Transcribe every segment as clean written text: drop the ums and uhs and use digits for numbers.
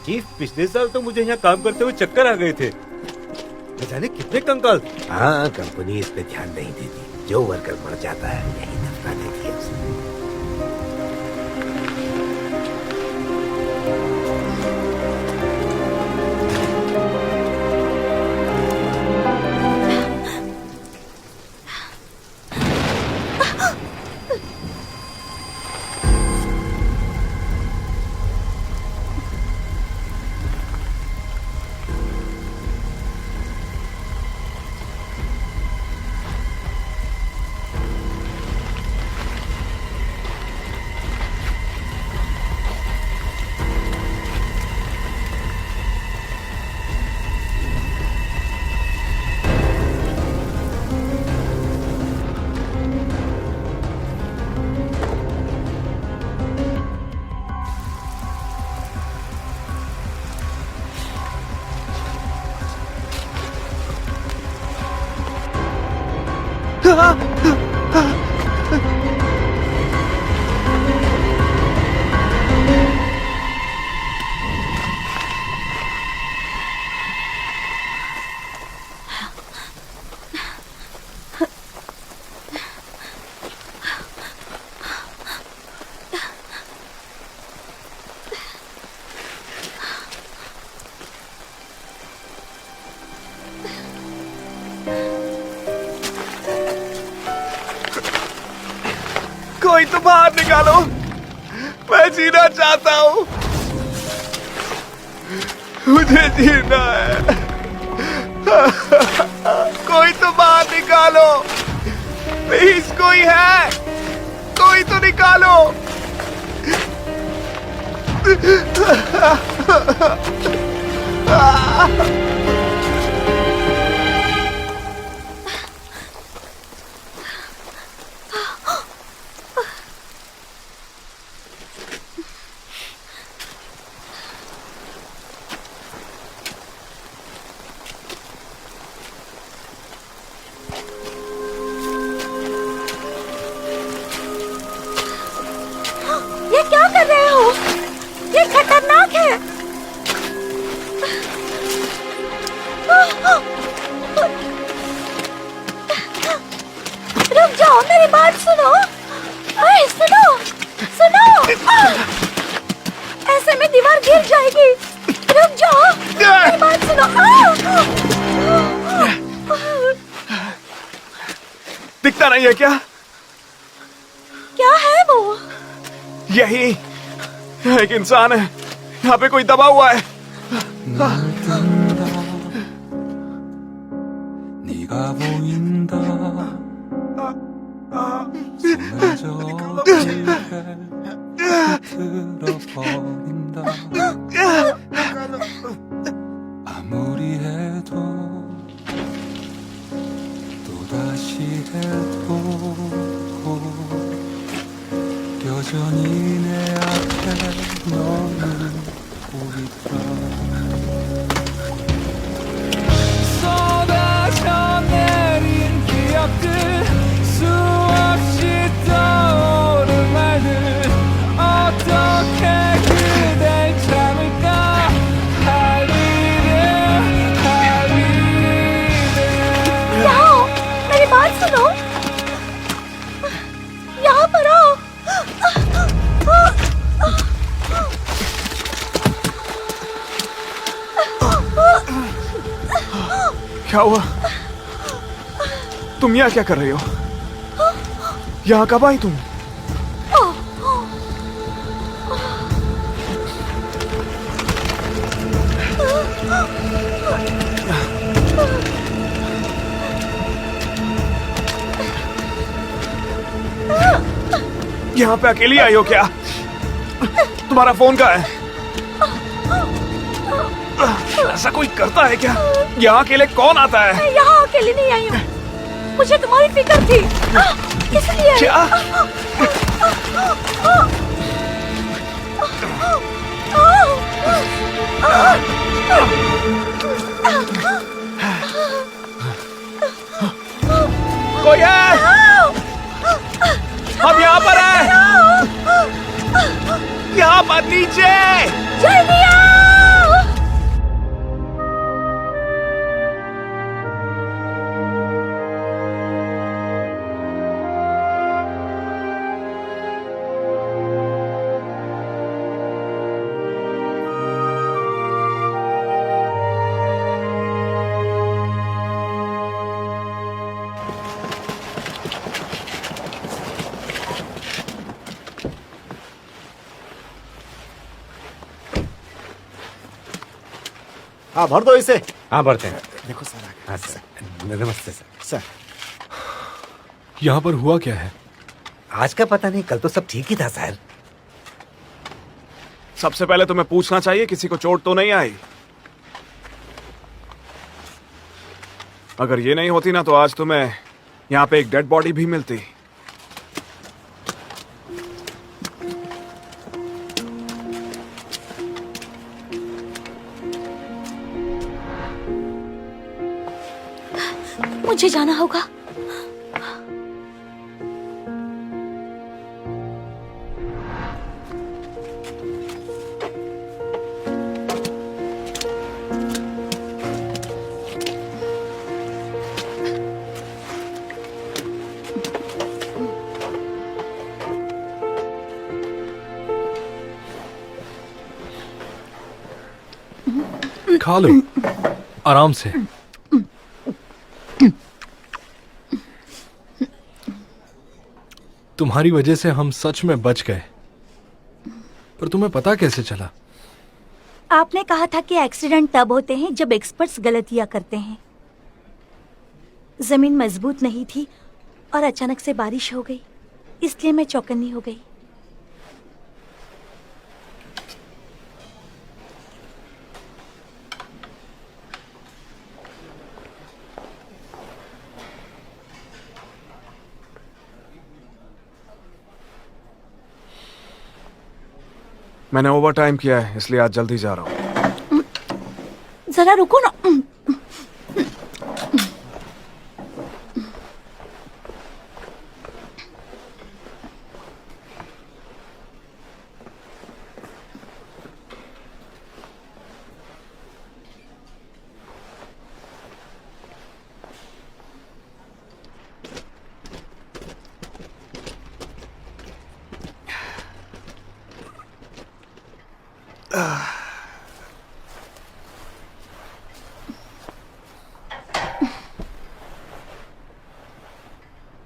Chief, पिछले साल तो मुझे यहाँ काम करते हुए चक्कर आ गए थे। न जाने कितने कंकाल। हाँ, कंपनी इस पे ध्यान नहीं देती। जो वर्कर मर जाता है यही दफना देती है उसे। कोई तो बाहर निकालो, मैं जीना चाहता हूँ, मुझे जीना है। कोई तो बाहर निकालो, प्लीज, कोई है, कोई तो निकालो। ये क्या कर रहे हो? ये खतरनाक है। रुक जाओ, मेरी बात सुनो। अरे सुनो, सुनो। ऐसे में दीवार गिर जाएगी। रुक जाओ, मेरी बात सुनो। दिखता नहीं है क्या? क्या है वो? यही एक इंसान है, यहाँ पे कोई दबा हुआ है। 네가 보인다. 손에 들어버린다. 아무리 해도 또다시 해도 여전히 내 앞에 너는 보이더라. 쏟아져 내린 기억들, 수없이 떠오른 말들, 어떻게 그댈 참을까. 할 일은 할 일은 यहाँ, मेरी बात सुनो। यहाँ पर आओ। क्या हुआ? तुम यहाँ क्या कर रही हो? यहाँ कब आई तुम? यहाँ पे अकेली आई हो क्या? तुम्हारा फोन कहाँ है? ऐसा कोई करता है क्या? यहाँ अकेले कौन आता है? मैं यहाँ अकेली नहीं आई हूँ, मुझे तुम्हारी फिक्र थी, इसलिए। क्या? कोई है? हम यहाँ पर हैं। यहाँ पर नीचे। जल्दी आओ। हाँ भर दो इसे। हाँ बढ़ते हैं। देखो सर आ गया। हाँ सर, नमस्ते सर। सर यहाँ पर हुआ क्या है? आज का पता नहीं, कल तो सब ठीक ही था सर। सबसे पहले तुम्हें पूछना चाहिए किसी को चोट तो नहीं आई। अगर ये नहीं होती ना तो आज तुम्हें यहाँ पे एक डेड बॉडी भी मिलती। मुझे जाना होगा। खा लो आराम से। तुम्हारी वजह से हम सच में बच गए, पर तुम्हें पता कैसे चला? आपने कहा था कि एक्सीडेंट तब होते हैं जब एक्सपर्ट्स गलतियां करते हैं। जमीन मजबूत नहीं थी और अचानक से बारिश हो गई, इसलिए मैं चौकन्नी हो गई। मैंने ओवर टाइम किया है इसलिए आज जल्दी जा रहा हूँ। जरा रुको ना।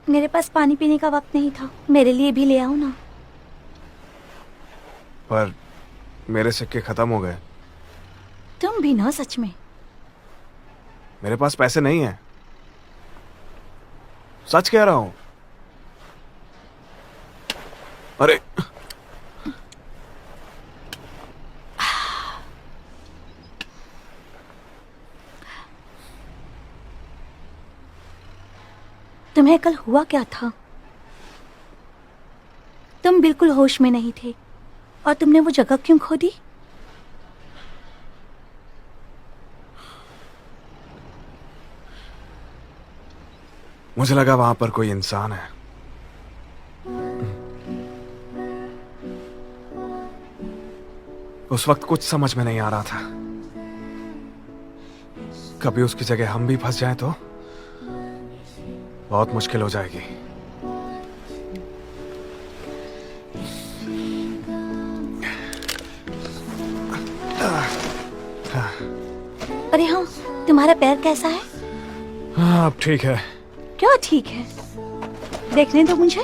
मेरे पास पानी पीने का वक्त नहीं था, मेरे लिए भी ले आओ ना। पर मेरे सिक्के खत्म हो गए। तुम भी ना, सच में। मेरे पास पैसे नहीं है, सच कह रहा हूं। अरे तुम्हें कल हुआ क्या था? तुम बिल्कुल होश में नहीं थे और तुमने वो जगह क्यों खो दी? मुझे लगा वहां पर कोई इंसान है। उस वक्त कुछ समझ में नहीं आ रहा था। कभी उसकी जगह हम भी फंस जाएं तो बहुत मुश्किल हो जाएगी। अरे हाँ, तुम्हारा पैर कैसा है? हाँ अब ठीक है। क्या ठीक है? देखने दो मुझे।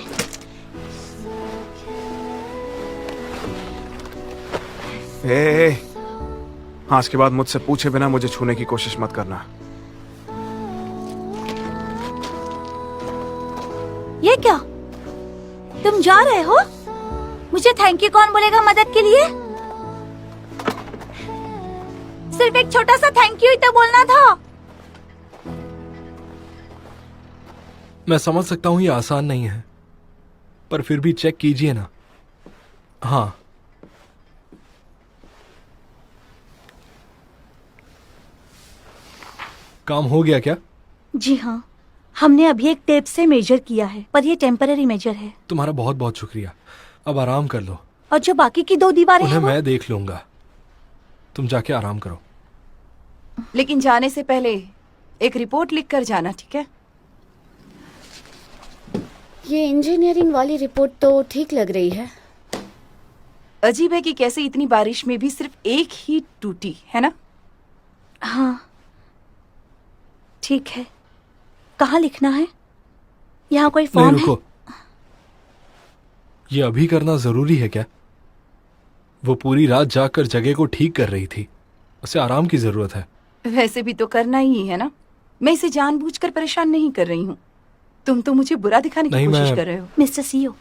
आज के बाद मुझसे पूछे बिना मुझे छूने की कोशिश मत करना। ये क्या? तुम जा रहे हो? मुझे थैंक यू कौन बोलेगा मदद के लिए? सिर्फ एक छोटा सा थैंक यू ही तो बोलना था। मैं समझ सकता हूं ये आसान नहीं है, पर फिर भी चेक कीजिए ना। हाँ, काम हो गया क्या? जी हाँ, हमने अभी एक टेप से मेजर किया है, पर ये टेम्पररी मेजर है। तुम्हारा बहुत बहुत शुक्रिया। अब आराम कर लो। और जो बाकी की 2 दीवारें उन्हें हैं वो... मैं देख लूंगा। तुम जाके आराम करो। लेकिन जाने से पहले एक रिपोर्ट लिख कर जाना, ठीक है? ये इंजीनियरिंग वाली रिपोर्ट तो ठीक लग रही है। अजीब है कि कैसे इतनी बारिश में भी सिर्फ एक ही टूटी, है ना? हाँ ठीक है। कहाँ लिखना है? यहाँ कोई नहीं फॉर्म है? रुको, ये अभी करना जरूरी है क्या? वो पूरी रात जागकर जगह को ठीक कर रही थी, उसे आराम की जरूरत है। वैसे भी तो करना ही है ना। मैं इसे जानबूझकर परेशान नहीं कर रही हूँ। तुम तो मुझे बुरा दिखाने की नहीं, कोशिश मैं- कर रहे हो। मिस्टर सीओ,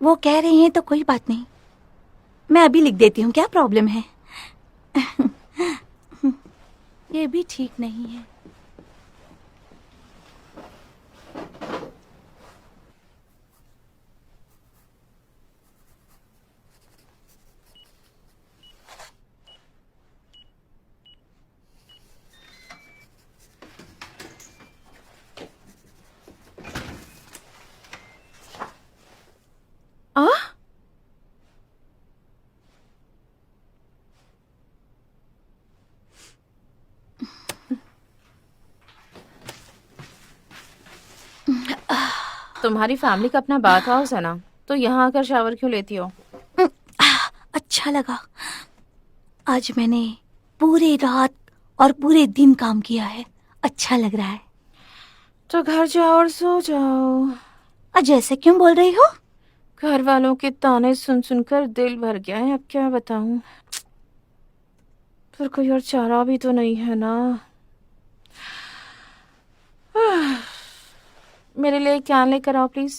वो कह रहे हैं तो कोई बात नहीं, मैं अभी लिख देती हूँ, क्या प्रॉब्लम है? ये भी ठीक नहीं है। आ? तुम्हारी फैमिली का अपना बाथ हाउस है ना, तो यहाँ आकर शावर क्यों लेती हो? अच्छा लगा। आज मैंने पूरी रात और पूरे दिन काम किया है, अच्छा लग रहा है। तो घर जाओ और सो जाओ। आज ऐसे क्यों बोल रही हो? घर वालों के ताने सुन सुनकर दिल भर गया है, अब क्या बताऊं। पर कोई और चारा भी तो नहीं है ना। मेरे लिए क्या लेकर आओ प्लीज।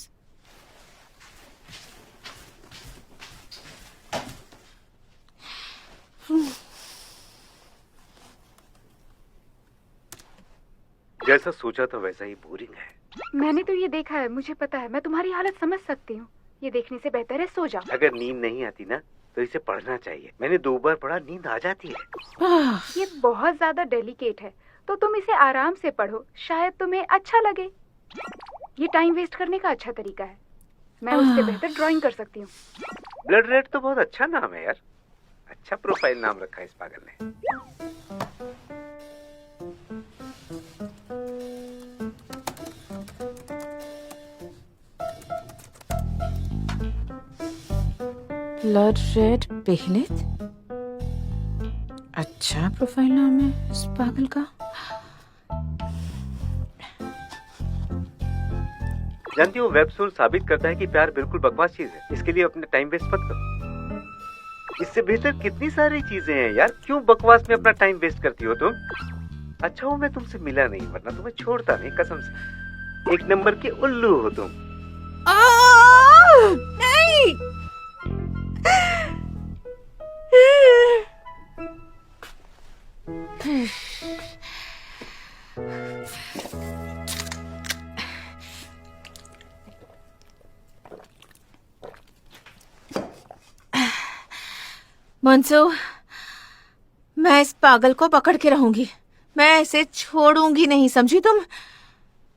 जैसा सोचा था वैसा ही बोरिंग है। मैंने तो ये देखा है, मुझे पता है। मैं तुम्हारी हालत समझ सकती हूँ। ये देखने से बेहतर है सो जाओ। अगर नींद नहीं आती ना तो इसे पढ़ना चाहिए। मैंने 2 बार पढ़ा, नींद आ जाती है। ये बहुत ज्यादा डेलिकेट है, तो तुम इसे आराम से पढ़ो, शायद तुम्हें अच्छा लगे। ये टाइम वेस्ट करने का अच्छा तरीका है। मैं उससे बेहतर ड्राइंग कर सकती हूँ। ब्लड रेड तो बहुत अच्छा नाम है यार। अच्छा प्रोफाइल नाम रखा है इस पागल ने। ब्लड रेड बेहलित, अच्छा प्रोफाइल नाम है इस पागल का। जानती हो, वेब सोल साबित करता है कि प्यार बिल्कुल बकवास चीज है। इसके लिए अपना टाइम वेस्ट मत करो। इससे बेहतर कितनी सारी चीजें हैं यार। क्यों बकवास में अपना टाइम वेस्ट करती हो तुम? अच्छा हो मैं तुमसे मिला नहीं, वरना तुम्हें छोड़ता नहीं कसम से। 1 नंबर के उल्लू हो तुम। नहीं। मंसू, मैं इस पागल को पकड़ के रहूंगी। मैं इसे छोड़ूंगी नहीं, समझी तुम?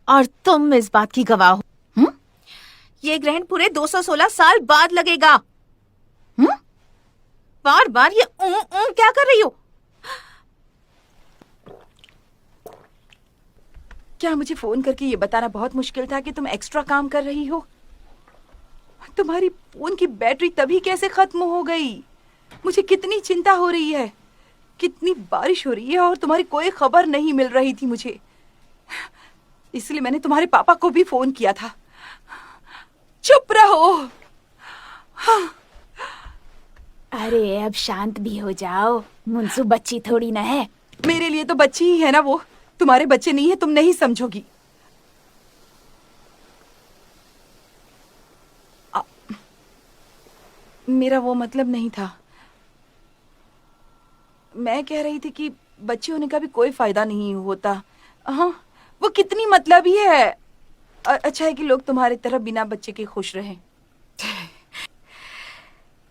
और तुम इस बात की गवाह हो। ये ग्रहण पूरे 216 साल बाद लगेगा। बार बार ये क्या कर रही हो? क्या मुझे फोन करके ये बताना बहुत मुश्किल था कि तुम एक्स्ट्रा काम कर रही हो? तुम्हारी फोन की बैटरी तभी कैसे खत्म हो गई? मुझे कितनी चिंता हो रही है। कितनी बारिश हो रही है और तुम्हारी कोई खबर नहीं मिल रही थी मुझे। इसलिए मैंने तुम्हारे पापा को भी फोन किया था। चुप रहो। अरे अब शांत भी हो जाओ, मुंसू बच्ची थोड़ी ना है। मेरे लिए तो बच्ची ही है ना वो, तुम्हारे बच्चे नहीं है, तुम नहीं समझोगी। मेरा वो मतलब नहीं था। मैं कह रही थी कि बच्चे होने का भी कोई फायदा नहीं होता। हाँ, वो कितनी मतलबी है। अच्छा है कि लोग तुम्हारी तरह बिना बच्चे के खुश रहें।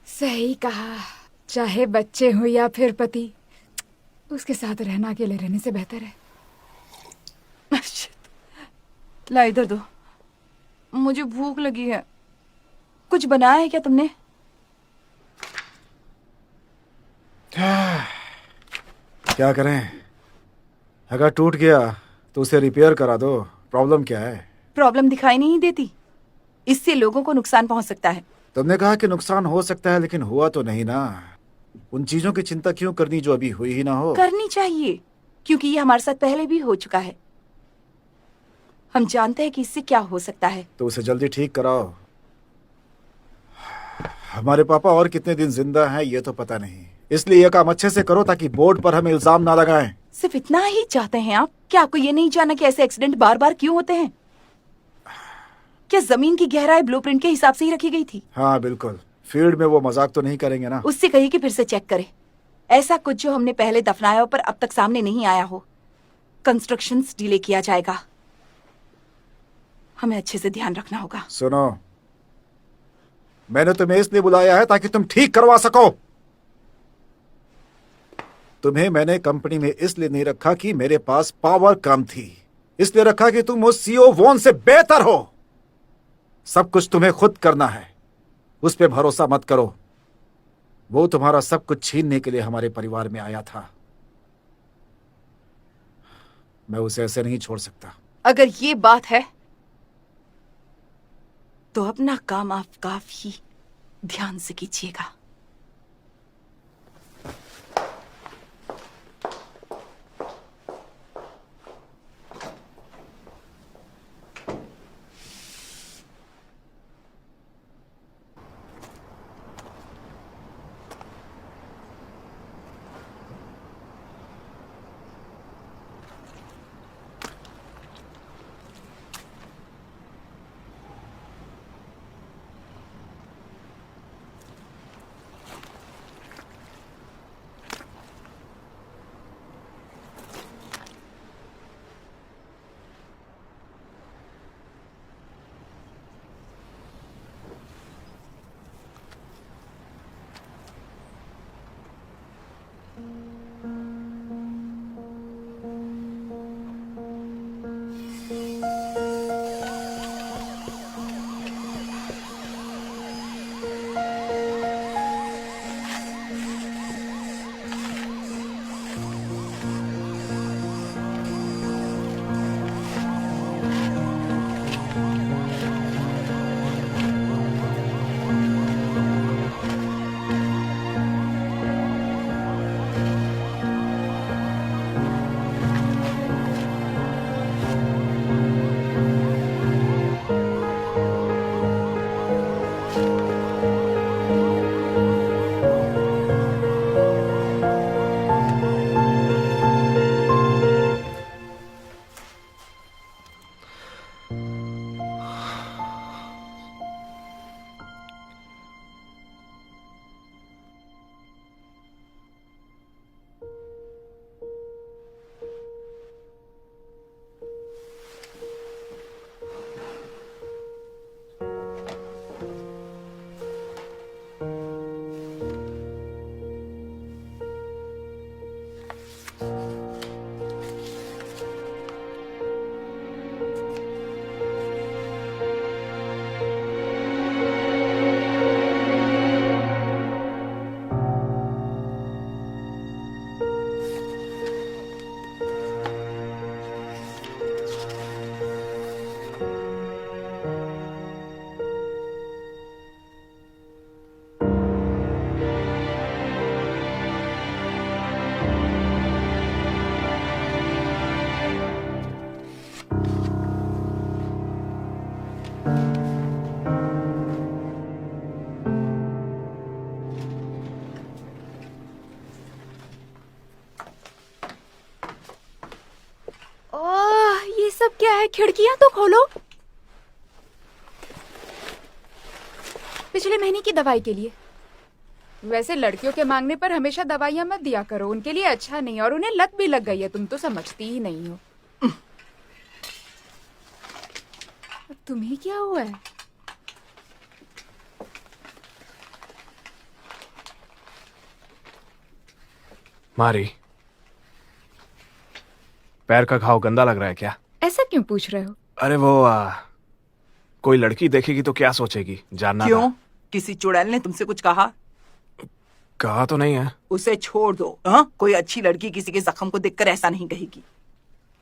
सही कहा, चाहे बच्चे हो या फिर पति, उसके साथ रहना अकेले रहने से बेहतर है। ला इधर दो, मुझे भूख लगी है। कुछ बनाया है क्या तुमने? क्या करें, अगर टूट गया तो उसे रिपेयर करा दो। प्रॉब्लम क्या है? प्रॉब्लम दिखाई नहीं देती, इससे लोगों को नुकसान पहुंच सकता है। तुमने कहा कि नुकसान हो सकता है, लेकिन हुआ तो नहीं ना। उन चीजों की चिंता क्यों करनी जो अभी हुई ही ना हो? करनी चाहिए, क्योंकि ये हमारे साथ पहले भी हो चुका है। हम जानते हैं कि इससे क्या हो सकता है। तो उसे जल्दी ठीक कराओ। हमारे पापा और कितने दिन जिंदा हैं ये तो पता नहीं, इसलिए यह काम अच्छे से करो ताकि बोर्ड पर हमें इल्जाम ना लगाएं। सिर्फ इतना ही चाहते हैं आप? क्या आपको ये नहीं जानना कि ऐसे एक्सीडेंट बार बार क्यों होते हैं? क्या जमीन की गहराई ब्लूप्रिंट के हिसाब से ही रखी गई थी? हाँ बिल्कुल। फील्ड में वो मजाक तो नहीं करेंगे ना। उससे कहिए कि फिर से चेक करे। ऐसा कुछ जो हमने पहले दफनाया हो पर अब तक सामने नहीं आया हो। कंस्ट्रक्शन डिले किया जाएगा, हमें अच्छे से ध्यान रखना होगा। सुनो, मैंने तुम्हें इसलिए बुलाया है ताकि तुम ठीक करवा सको। तुम्हें मैंने कंपनी में इसलिए नहीं रखा कि मेरे पास पावर कम थी, इसलिए रखा कि तुम उस सीईओ वॉन से बेहतर हो। सब कुछ तुम्हें खुद करना है, उस पे भरोसा मत करो। वो तुम्हारा सब कुछ छीनने के लिए हमारे परिवार में आया था। मैं उसे ऐसे नहीं छोड़ सकता। अगर ये बात है तो अपना काम आप काफी ध्यान से कीजिएगा। सब क्या है? खिड़कियां तो खोलो। पिछले महीने की दवाई के लिए। वैसे लड़कियों के मांगने पर हमेशा दवाइयां मत दिया करो, उनके लिए अच्छा नहीं, और उन्हें लत भी लग गई है, तुम तो समझती ही नहीं हो। तुम्हें क्या हुआ है? मारी, पैर का घाव गंदा लग रहा है क्या? ऐसा क्यों पूछ रहे हो? अरे वो कोई लड़की देखेगी तो क्या सोचेगी, जानना क्यों? था। किसी चुड़ैल ने तुमसे कुछ कहा? कहा तो नहीं है। उसे छोड़ दो। हाँ? कोई अच्छी लड़की किसी के जख्म को देखकर ऐसा नहीं कहेगी।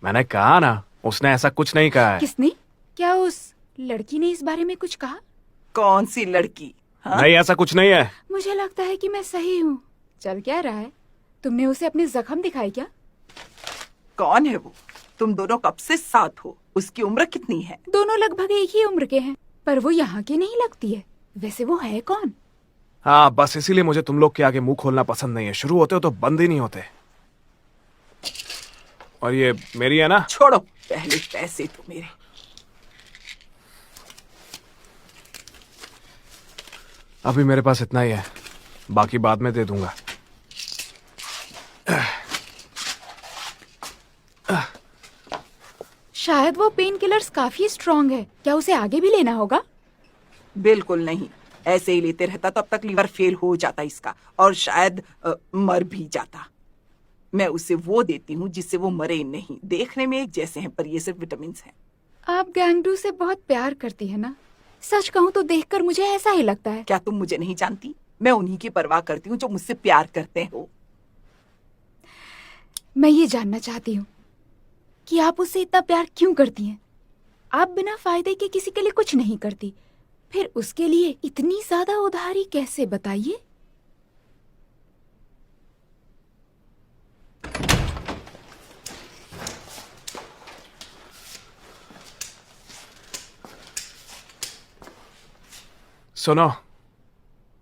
मैंने कहा ना, उसने ऐसा कुछ नहीं कहा है। किसने? क्या उस लड़की ने इस बारे में कुछ कहा? कौन सी लड़की? हाँ? नहीं, ऐसा कुछ नहीं है। मुझे लगता है कि मैं सही हूँ। चल क्या रहा है? तुमने उसे अपने जख्म दिखाए क्या? कौन है वो? तुम दोनों कब से साथ हो? उसकी उम्र कितनी है? दोनों लगभग एक ही उम्र के हैं, पर वो यहाँ की नहीं लगती है। वैसे वो है कौन? हाँ, बस इसीलिए मुझे तुम लोग के आगे मुंह खोलना पसंद नहीं है। शुरू होते हो तो बंद ही नहीं होते। और ये मेरी है ना? छोड़ो, पहले पैसे तो मेरे। अभी मेरे पास इतना ही है, बाकी बाद में दे दूंगा। शायद वो पेन किलर्स काफी स्ट्रॉन्ग है। क्या उसे आगे भी लेना होगा? बिल्कुल नहीं, ऐसे ही लेते रहता तो अब तक लीवर फेल हो जाता इसका, और शायद मर भी जाता। मैं उसे वो देती हूँ जिससे वो मरे नहीं। देखने में एक जैसे हैं, पर ये सिर्फ विटामिन हैं। आप गैंगडू से बहुत प्यार करती है ना? सच कहूँ तो देखकर मुझे ऐसा ही लगता है। क्या तुम मुझे नहीं जानती? मैं उन्हीं की परवाह करती हूँ जो मुझसे प्यार करते हो। मैं ये जानना चाहती हूँ कि आप उससे इतना प्यार क्यों करती हैं? आप बिना फायदे के किसी के लिए कुछ नहीं करती, फिर उसके लिए इतनी ज्यादा उधारी कैसे, बताइए? सुनो,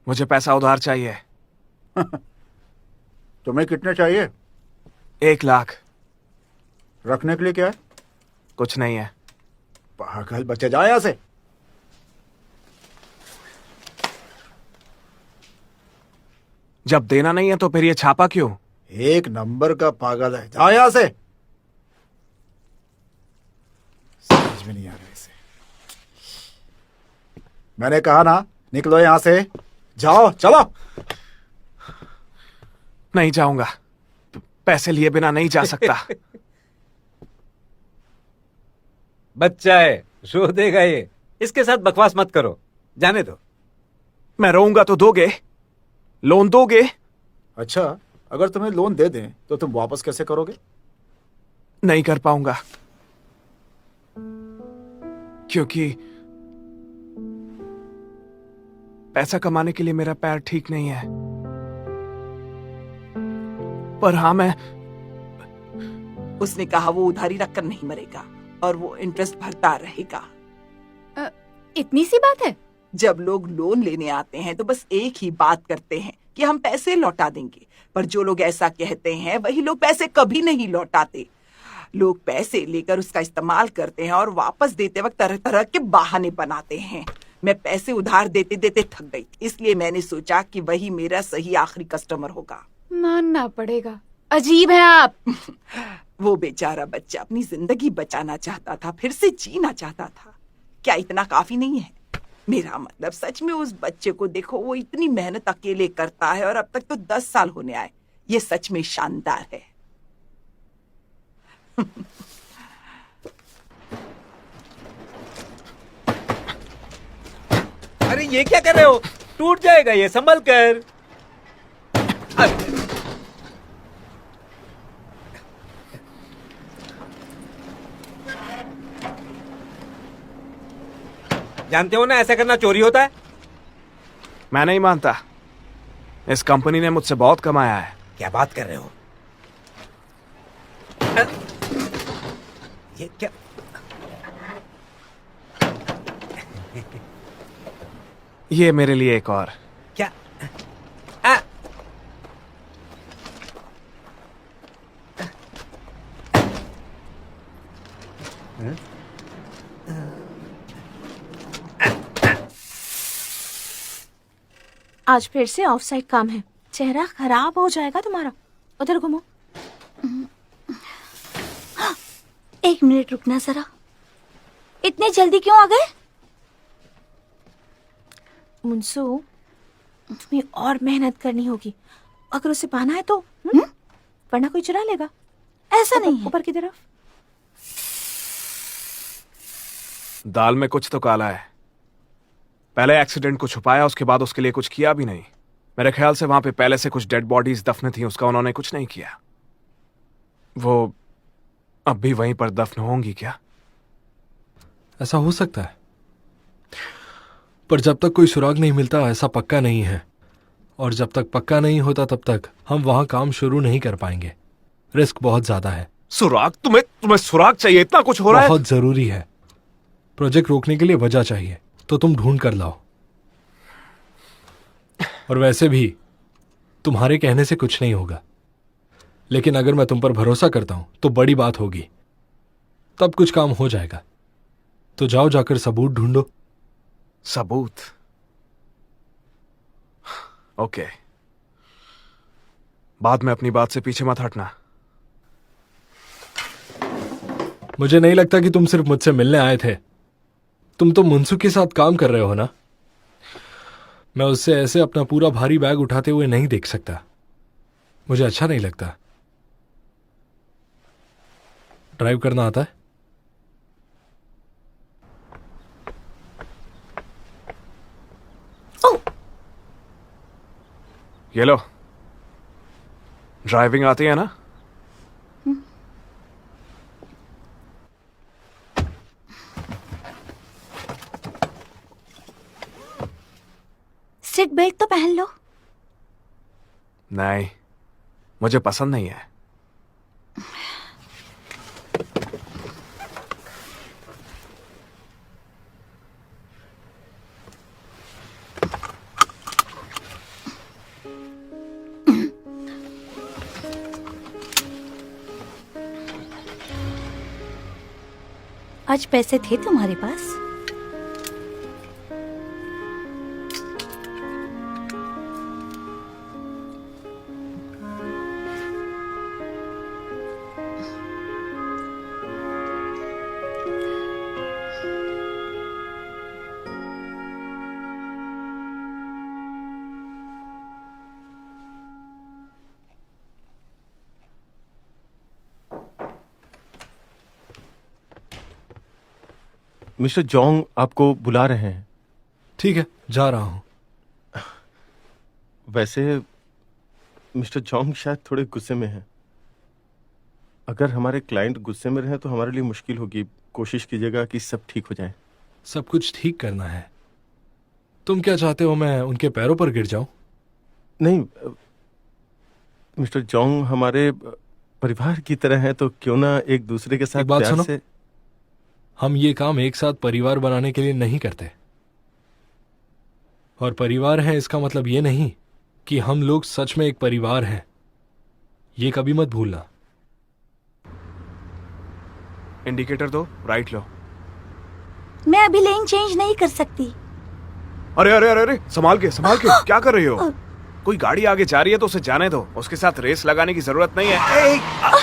मुझे पैसा उधार चाहिए। तुम्हें कितने चाहिए? 1 लाख। रखने के लिए क्या है? कुछ नहीं है। पागल बच्चे, जाओ यहां से। जब देना नहीं है तो फिर ये छापा क्यों? एक नंबर का पागल है, जाओ यहां से। समझ में नहीं आ रहा इसे। मैंने कहा ना, निकलो यहां से, जाओ, चलो। नहीं जाऊंगा, पैसे लिए बिना नहीं जा सकता। बच्चा है, रो देगा ये। इसके साथ बकवास मत करो, जाने दो। मैं रोऊंगा तो दोगे? लोन दोगे? अच्छा, अगर तुम्हें लोन दे दें तो तुम वापस कैसे करोगे? नहीं कर पाऊंगा, क्योंकि पैसा कमाने के लिए मेरा पैर ठीक नहीं है। पर हाँ, मैं उसने कहा वो उधारी रखकर नहीं मरेगा और वो इंटरेस्ट भरता रहेगा। इतनी सी बात है? जब लोग लोन लेने आते हैं तो बस एक ही बात करते हैं कि हम पैसे लौटा देंगे, पर जो लोग ऐसा कहते हैं वही लोग पैसे कभी नहीं लौटाते। लोग पैसे लेकर उसका इस्तेमाल करते हैं और वापस देते वक्त तरह तरह के बहाने बनाते हैं। मैं पैसे उधार देते देते थक गई, इसलिए मैंने सोचा कि वही मेरा सही आखिरी कस्टमर होगा। मानना पड़ेगा, अजीब है आप। वो बेचारा बच्चा अपनी जिंदगी बचाना चाहता था, फिर से जीना चाहता था। क्या इतना काफी नहीं है? मेरा मतलब, सच में उस बच्चे को देखो, वो इतनी मेहनत अकेले करता है और अब तक तो 10 साल होने आए। ये सच में शानदार है। अरे ये क्या कर रहे हो? टूट जाएगा ये, संभल कर। जानते हो ना, ऐसा करना चोरी होता है। मैं नहीं मानता। इस कंपनी ने मुझसे बहुत कमाया है। क्या बात कर रहे हो? ये क्या? ये मेरे लिए एक और। क्या? आज फिर से ऑफ साइड काम है। चेहरा खराब हो जाएगा तुम्हारा। उधर घूमो। 1 मिनट रुकना जरा। इतने जल्दी क्यों आ गए? मुंसू, तुम्हें और मेहनत करनी होगी अगर उसे पाना है तो। वरना कोई चुरा लेगा। ऐसा नहीं है। ऊपर की तरफ। दाल में कुछ तो काला है। पहले एक्सीडेंट को छुपाया, उसके बाद उसके लिए कुछ किया भी नहीं। मेरे ख्याल से वहां पे पहले से कुछ डेड बॉडीज दफन थी, उसका उन्होंने कुछ नहीं किया। वो अब भी वहीं पर दफन होंगी क्या? ऐसा हो सकता है, पर जब तक कोई सुराग नहीं मिलता ऐसा पक्का नहीं है। और जब तक पक्का नहीं होता तब तक हम वहां काम शुरू नहीं कर पाएंगे। रिस्क बहुत ज्यादा है। सुराग? तुम्हें सुराग चाहिए? इतना कुछ हो रहा है? बहुत जरूरी है। प्रोजेक्ट रोकने के लिए वजह चाहिए, तो तुम ढूंढ कर लाओ। और वैसे भी तुम्हारे कहने से कुछ नहीं होगा, लेकिन अगर मैं तुम पर भरोसा करता हूं तो बड़ी बात होगी, तब कुछ काम हो जाएगा। तो जाओ, जाकर सबूत ढूंढो। सबूत? ओके, बाद में अपनी बात से पीछे मत हटना। मुझे नहीं लगता कि तुम सिर्फ मुझसे मिलने आए थे। तुम तो मुंसू के साथ काम कर रहे हो ना? मैं उससे ऐसे अपना पूरा भारी बैग उठाते हुए नहीं देख सकता। मुझे अच्छा नहीं लगता। ड्राइव करना आता है? ये लो, ड्राइविंग आती है ना? सीट बेल्ट तो पहन लो। नहीं, मुझे पसंद नहीं है। आज पैसे थे तुम्हारे पास? मिस्टर जोंग आपको बुला रहे हैं। ठीक है, जा रहा हूं। वैसे मिस्टर जोंग शायद थोड़े गुस्से में हैं। अगर हमारे क्लाइंट गुस्से में रहे तो हमारे लिए मुश्किल होगी। कोशिश कीजिएगा कि सब ठीक हो जाए। सब कुछ ठीक करना है। तुम क्या चाहते हो, मैं उनके पैरों पर गिर जाऊं? नहीं मिस्टर जोंग हमारे परिवार की तरह हैं, तो क्यों ना एक दूसरे के साथ एक बात प्यार सुनो, से। हम ये काम एक साथ परिवार बनाने के लिए नहीं करते। और परिवार है इसका मतलब ये नहीं कि हम लोग सच में एक परिवार हैं। ये कभी मत भूलना। इंडिकेटर दो, राइट लो। मैं अभी लेन चेंज नहीं कर सकती। अरे अरे अरे अरे, संभाल के क्या कर रही हो? कोई गाड़ी आगे जा रही है तो उसे जाने दो, उसके साथ रेस लगाने की जरूरत नहीं है।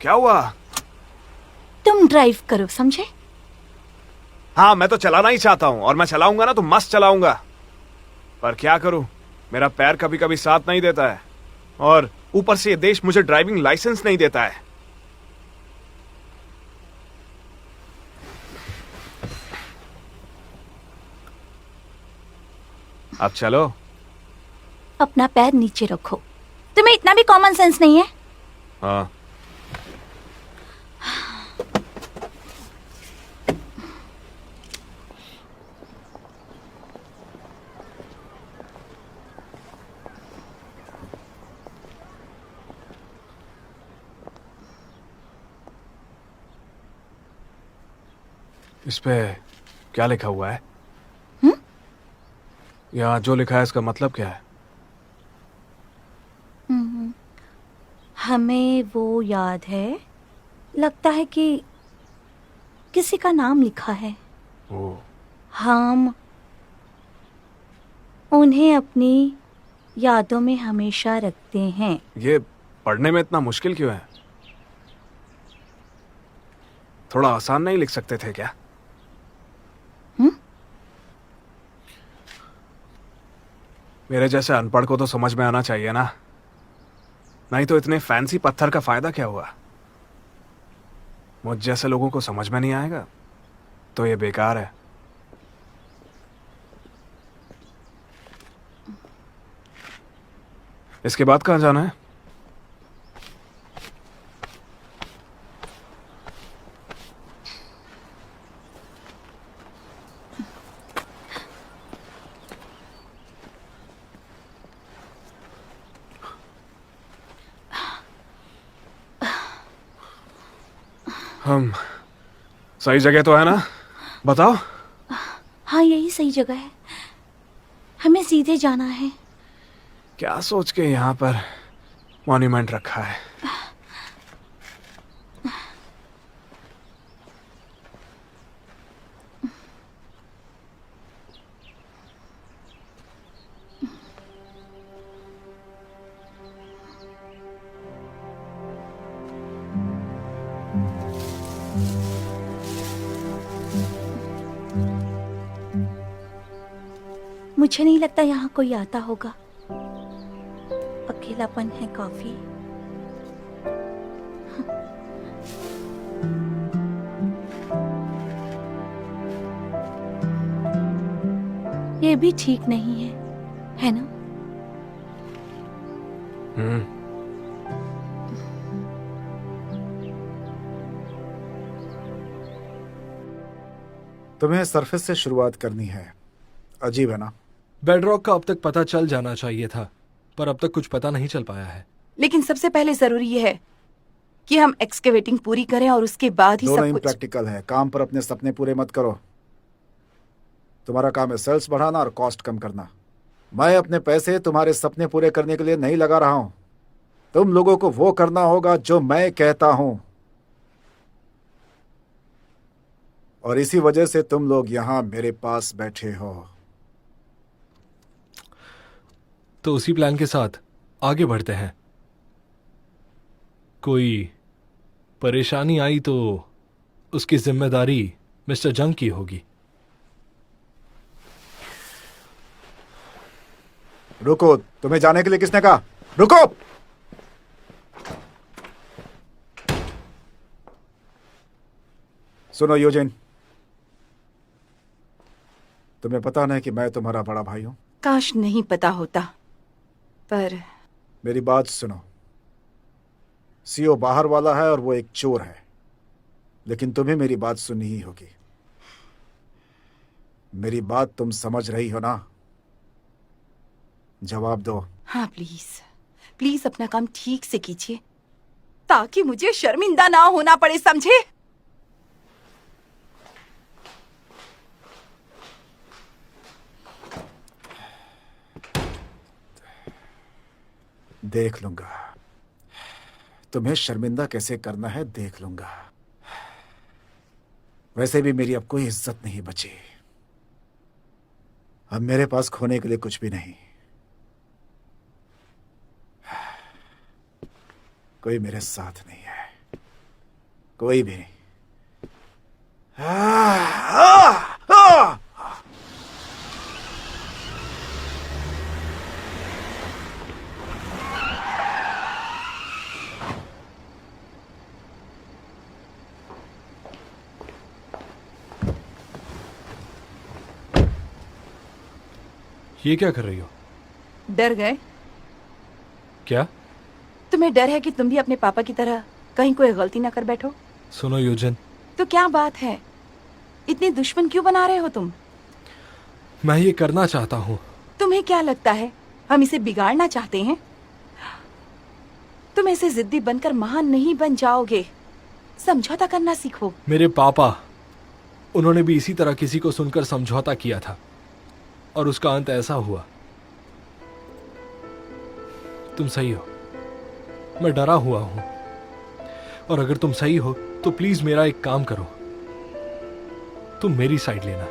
क्या हुआ? तुम ड्राइव करो, समझे? हाँ, मैं तो चलाना ही चाहता हूं, और मैं चलाऊंगा ना तो मस्त चलाऊंगा। पर क्या करूं, मेरा पैर कभी कभी साथ नहीं देता है, और ऊपर से ये देश मुझे ड्राइविंग लाइसेंस नहीं देता है। अब चलो। अपना पैर नीचे रखो। तुम्हें इतना भी कॉमन सेंस नहीं है? हाँ। इस पे क्या लिखा हुआ है? यहाँ जो लिखा है इसका मतलब क्या है? हमें वो याद है, लगता है कि किसी का नाम लिखा है। हम उन्हें अपनी यादों में हमेशा रखते हैं। ये पढ़ने में इतना मुश्किल क्यों है? थोड़ा आसान नहीं लिख सकते थे क्या? मेरे जैसे अनपढ़ को तो समझ में आना चाहिए ना, नहीं तो इतने फैंसी पत्थर का फायदा क्या हुआ? मुझ जैसे लोगों को समझ में नहीं आएगा तो ये बेकार है। इसके बाद कहाँ जाना है? हम सही जगह तो है ना? बताओ। हाँ, यही सही जगह है। हमें सीधे जाना है। क्या सोच के यहाँ पर मॉन्यूमेंट रखा है? मुझे नहीं लगता यहाँ कोई आता होगा। अकेलापन है काफी। ये भी ठीक नहीं है ना? तुम्हें सरफेस से शुरुआत करनी है। अजीब है ना? बेडरॉक का अब तक पता चल जाना चाहिए था, पर अब तक कुछ पता नहीं चल पाया है। लेकिन सबसे पहले जरूरी ये है कि हम एक्सकेवेटिंग पूरी करें और उसके बाद ही दोनों सब कुछ। इम्प्रैक्टिकल है। काम पर अपने सपने पूरे मत करो। तुम्हारा काम है सेल्स बढ़ाना और कॉस्ट कम करना। मैं अपने पैसे तुम्हारे सपने पूरे करने के लिए नहीं लगा रहा हूं। तुम लोगों को वो करना होगा जो मैं कहता हूं, और इसी वजह से तुम लोग यहां मेरे पास बैठे हो। तो उसी प्लान के साथ आगे बढ़ते हैं। कोई परेशानी आई तो उसकी जिम्मेदारी मिस्टर जंग की होगी। रुको, तुम्हें जाने के लिए किसने कहा? रुको! सुनो यूजिन, तुम्हें पता नहीं कि मैं तुम्हारा बड़ा भाई हूं? काश नहीं पता होता, पर मेरी बात सुनो। सीओ बाहर वाला है और वो एक चोर है, लेकिन तुम्हें मेरी बात सुननी ही होगी। मेरी बात तुम समझ रही हो ना? जवाब दो। हाँ, प्लीज प्लीज अपना काम ठीक से कीजिए ताकि मुझे शर्मिंदा ना होना पड़े, समझे? देख लूंगा तुम्हें शर्मिंदा कैसे करना है, देख लूंगा। वैसे भी मेरी अब कोई इज्जत नहीं बची। अब मेरे पास खोने के लिए कुछ भी नहीं। कोई मेरे साथ नहीं है, कोई भी नहीं। ये क्या कर रही हो? डर गए? क्या? तुम्हें डर है कि तुम भी अपने पापा की तरह कहीं कोई गलती ना कर बैठो? सुनो यूजिन, तो क्या बात है, इतने दुश्मन क्यों बना रहे हो तुम? मैं ये करना चाहता हूँ। तुम्हें क्या लगता है हम इसे बिगाड़ना चाहते हैं? तुम ऐसे जिद्दी बनकर महान नहीं बन जाओगे। समझौता करना सीखो। मेरे पापा, उन्होंने भी इसी तरह किसी को सुनकर समझौता किया था और उसका अंत ऐसा हुआ। तुम सही हो, मैं डरा हुआ हूं, और अगर तुम सही हो तो प्लीज मेरा एक काम करो, तुम मेरी साइड लेना।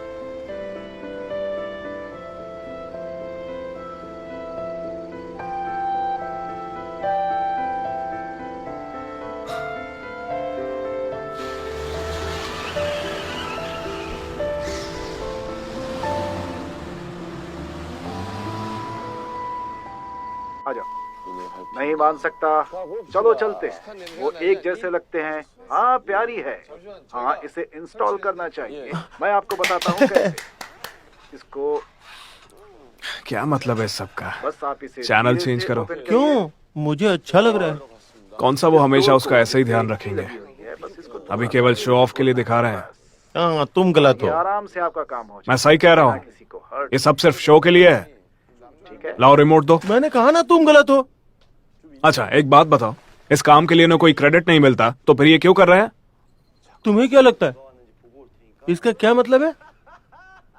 आ जाओ। नहीं मान सकता, चलो चलते हैं। वो एक जैसे लगते हैं। हाँ, प्यारी है। हाँ, इसे इंस्टॉल करना चाहिए। मैं आपको बताता हूँ कैसे। इसको क्या मतलब है सबका? बस आप इसे चैनल धीरे चेंज से करो। ओपन करिए। क्यों? मुझे अच्छा लग रहा है। कौन सा वो हमेशा उसका ऐसे ही ध्यान रखेंगे? अभी केवल शो ऑफ के लिए दिखा रहे हैं। हाँ, तुम गलत ये हो। आराम से आपका काम हो मैं सही कह रहा हूँ, किसी को हर्ट। ये सब सिर्फ शो के लिए है। ठीक है, लाओ रिमोट दो। मैंने कहा ना तुम गलत हो। अच्छा एक बात बताओ, इस काम के लिए ना कोई क्रेडिट नहीं मिलता तो फिर ये क्यों कर रहे हैं? तुम्हें क्या लगता है इसका क्या मतलब है?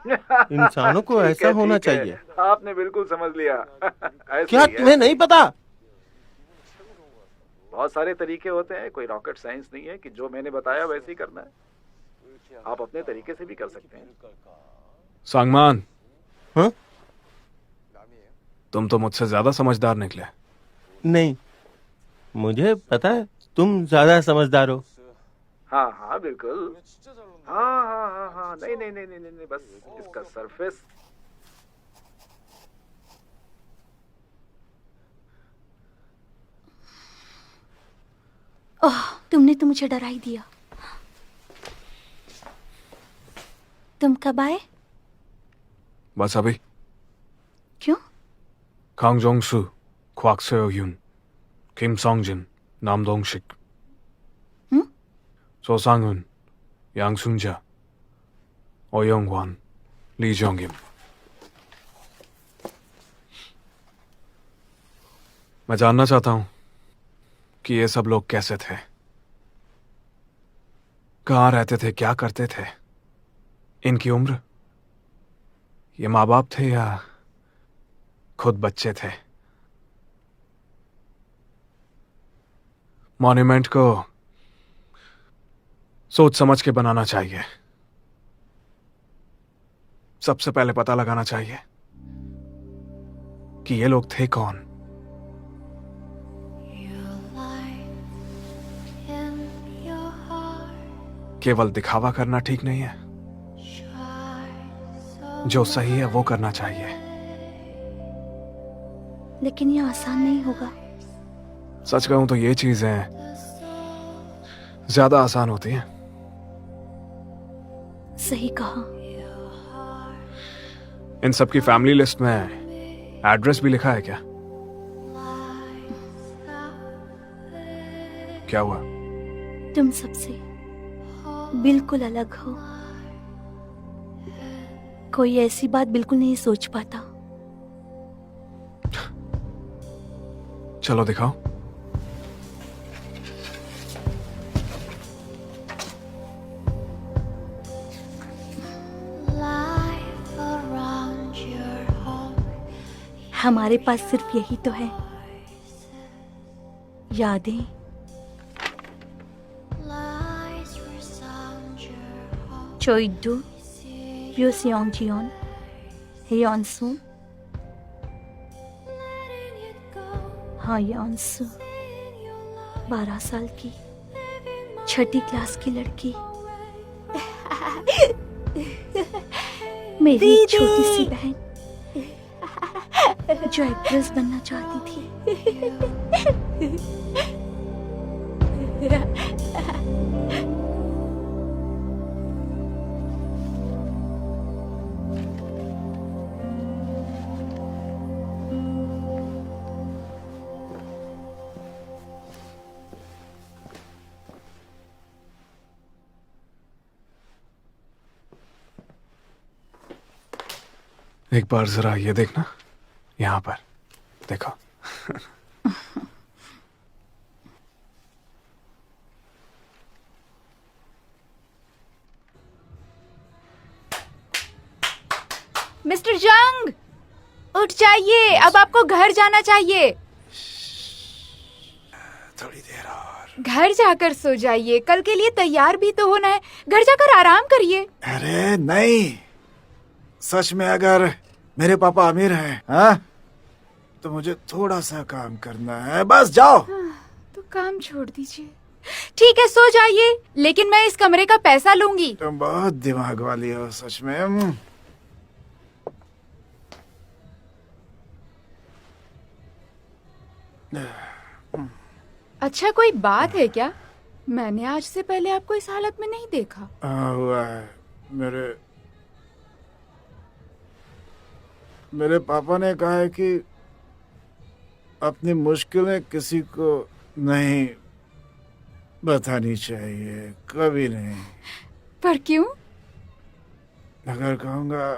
इंसानों को ऐसा होना चाहिए। आपने बिल्कुल समझ लिया। ऐसे क्या ही है। तुम्हें नहीं पता? बहुत सारे तरीके होते हैं, कोई रॉकेट साइंस नहीं है कि जो मैंने बताया वैसे ही करना है। आप अपने तरीके से भी कर सकते हैं। सांगमान, हाँ? तुम तो मुझसे ज्यादा समझदार निकले। नहीं, मुझे पता है तुम ज्यादा समझदार हो। हाँ हाँ बिल्कुल। हाँ हाँ हाँ हाँ, नहीं नहीं नहीं नहीं नहीं नहीं, बस इसका सरफेस। ओह, तुमने तो मुझे डरा ही दिया। तुम कब आए? बस अभी। क्यों? खांग जोंग सु, ख्वाक सेओ यून, किम सोंग जिन, नाम दोंग शिक, सो सांग उन, यांग सुंग जा, ओ योंग वन, ली जोंग यिम। मैं जानना चाहता हूं कि ये सब लोग कैसे थे, कहां रहते थे, क्या करते थे, इनकी उम्र, ये माँ बाप थे या खुद बच्चे थे। मॉन्यूमेंट को सोच समझ के बनाना चाहिए। सबसे पहले पता लगाना चाहिए कि ये लोग थे कौन। केवल दिखावा करना ठीक नहीं है, जो सही है वो करना चाहिए। लेकिन ये आसान नहीं होगा। सच कहूं तो ये चीजें ज्यादा आसान होती हैं। सही कहा। इन सब की फैमिली लिस्ट में एड्रेस भी लिखा है क्या? क्या हुआ? तुम सबसे बिल्कुल अलग हो। कोई ऐसी बात बिल्कुल नहीं सोच पाता। चलो दिखाओ। हमारे पास सिर्फ यही तो है, यादें। चोइडू, प्योसियोंगजियोन, हेयोंसू, हाँ योंसू, 12 साल की, 6ठी क्लास की लड़की, मेरी छोटी सी बहन जो एक्ट्रेस बनना चाहती थी। एक बार जरा ये देखना, यहां पर देखो। मिस्टर जंग, उठ जाइए, अब आपको घर जाना चाहिए। थोड़ी देर और। घर जाकर सो जाइए, कल के लिए तैयार भी तो होना है। घर जाकर आराम करिए। अरे नहीं, सच में अगर मेरे पापा अमीर हैं, हाँ, तो मुझे थोड़ा सा काम करना है, बस जाओ। तो काम छोड़ दीजिए। ठीक है, सो जाइए, लेकिन मैं इस कमरे का पैसा लूंगी। तुम बहुत दिमाग वाली हो सच में। अच्छा, कोई बात है क्या? मैंने आज से पहले आपको इस हालत में नहीं देखा। हुआ है। मेरे पापा ने कहा है कि अपनी मुश्किलें किसी को नहीं बतानी चाहिए, कभी नहीं। पर क्यों? अगर कहूँगा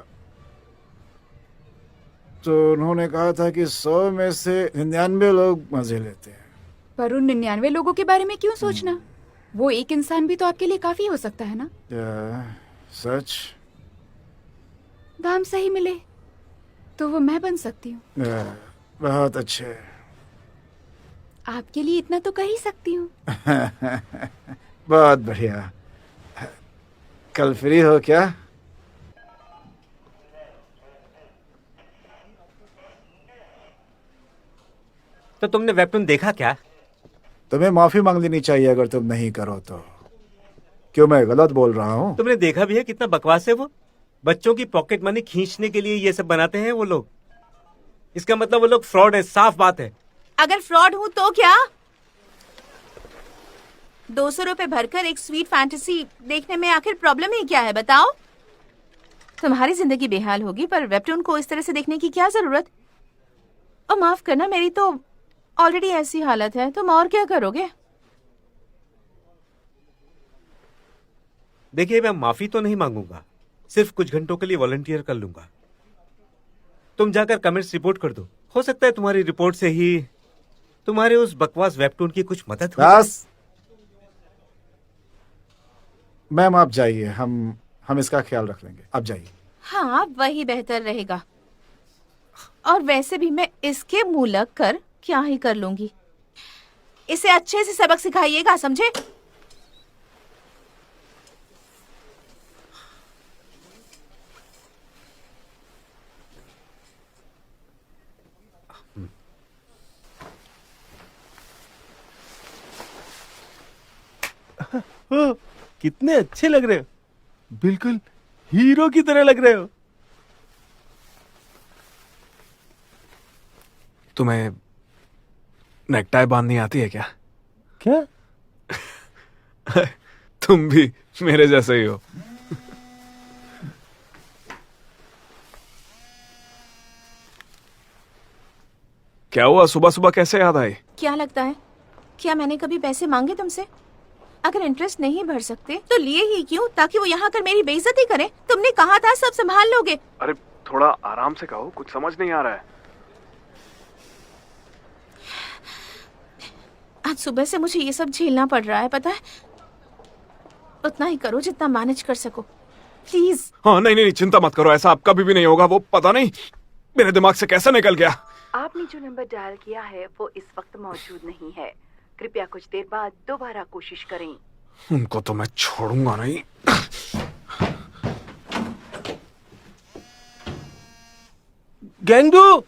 तो उन्होंने कहा था कि 100 में से 99 लोग मजे लेते हैं। पर उन 99 लोगों के बारे में क्यों सोचना? वो एक इंसान भी तो आपके लिए काफी हो सकता है ना? सच? दाम सही मिले तो वो मैं बन सकती हूँ। बहुत अच्छे। आपके लिए इतना तो कर ही सकती हूँ। बहुत बढ़िया। कल फ्री हो क्या? तो तुमने वेबटून देखा क्या? तुम्हें माफी मांग लेनी चाहिए अगर तुम नहीं करो तो। क्यों, मैं गलत बोल रहा हूँ? तुमने देखा भी है कितना बकवास है वो? बच्चों की पॉकेट मनी खींचने के लिए ये सब बनाते हैं वो लोग। इसका मतलब वो लोग फ्रॉड है, साफ बात है। अगर फ्रॉड हूँ तो क्या? 200 रुपए भरकर एक स्वीट फैंटेसी देखने में आखिर प्रॉब्लम ही क्या है बताओ? तुम्हारी जिंदगी बेहाल होगी पर वेबटून को इस तरह से देखने की क्या जरूरत? और माफ करना, मेरी तो ऑलरेडी ऐसी हालत है, तुम और क्या करोगे? देखिए, मैं माफी तो नहीं मांगूंगा, सिर्फ कुछ घंटों के लिए वॉलंटियर कर लूंगा। तुम जाकर कमेंट्स रिपोर्ट कर दो। हो सकता है तुम्हारी रिपोर्ट से ही तुम्हारे उस बकवास वेबटून की कुछ मदद हो जाए। बस मैम, आप जाइए, हम इसका ख्याल रख लेंगे। आप जाइए। हाँ, वही बेहतर रहेगा। और वैसे भी मैं इसके मुंह लग कर क्या ही कर लूंगी। इसे अच्छे से सबक सिखाइएगा, समझे? ओ, कितने अच्छे लग रहे हो, बिल्कुल हीरो की तरह लग रहे हो। तुम्हें नेकटाई बांधनी आती है क्या? क्या? तुम भी मेरे जैसे ही हो। क्या हुआ, सुबह सुबह कैसे याद आई? क्या लगता है, क्या मैंने कभी पैसे मांगे तुमसे? अगर इंटरेस्ट नहीं भर सकते तो लिए ही क्यों, ताकि वो यहाँ आकर मेरी बेइज्जती करे? तुमने कहा था सब संभाल लोगे। अरे थोड़ा आराम से कहो, कुछ समझ नहीं आ रहा है। आज सुबह से मुझे ये सब झेलना पड़ रहा है, पता है? उतना ही करो जितना मैनेज कर सको, प्लीज। हाँ, नहीं नहीं, चिंता मत करो, ऐसा अब कभी भी नहीं होगा। वो पता नहीं मेरे दिमाग से कैसे निकल गया। आपने जो नंबर डायल किया है वो इस वक्त मौजूद नहीं है। कृपया कुछ देर बाद दोबारा कोशिश करें। उनको तो मैं छोड़ूंगा नहीं। गैंगू,